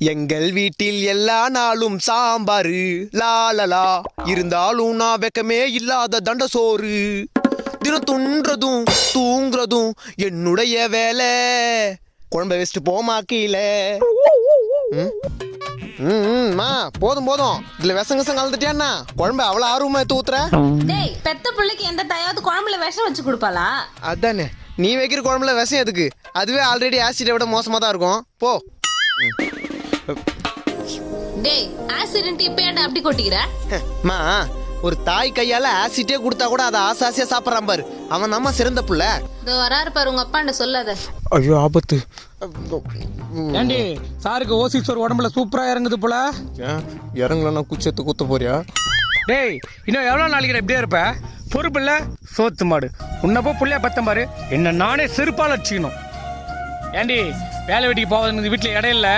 எங்கள் வீட்டில் எல்லா நாளும் சாம்பாரு லாலலா இருந்தாலும் நான் வெக்கமே இல்லாத தண்ட சோறு தினம் துன்றதும் தூங்குறதும் என்னுடைய வேலை குழம்பு வச்சுட்டு போமா கீழே மா போதும் போதும் இதுல விஷம் கலந்துட்டியாண்ணா குழம்பு அவ்வளவு ஆர்வமா ஊத்துற டேய் பெத்த பிள்ளைக்கு எந்த தாயாவது குழம்புல விஷம் வச்சு கொடுப்பாளா? அதானே நீ வைக்கிற குழம்புல விஷம் எதுக்கு அதுவே ஆல்ரெடி ஆசிடை விட மோசமா தான் இருக்கும் போ டேய் ஆசிடன்ட் இப்ப ஏன்டா அப்படி கொட்டிக்கிற? மா ஒரு தாய் கையால ஆசிட்டே கொடுத்தா கூட அதை ஆசாசியா சாப்பிட்றான் பாரு அவன் நம்ம சிறந்த புள்ள இதோ வராரு பாரு உங்க அப்பாண்ட சொல்லாத. ஐயோ ஆபத்து ஏண்டி சாருக்கு ஓசி சோறு உடம்புல சூப்பரா இறங்குது போல. இறங்கலன்னா குச்சத்து குத்த போறியா? டேய் இன்னும் எவ்வளவு நாளைக்கு இப்படியே இருப்ப? பொறுப்பு இல்ல சோத்து மாடு உன்னப்போ புள்ளைய பத்தம் பாரு என்ன நானே செருப்பால் அடிச்சுக்கணும். ஏண்டி வேலை வெட்டிக்கு போவது வீட்டுல இடம் இல்ல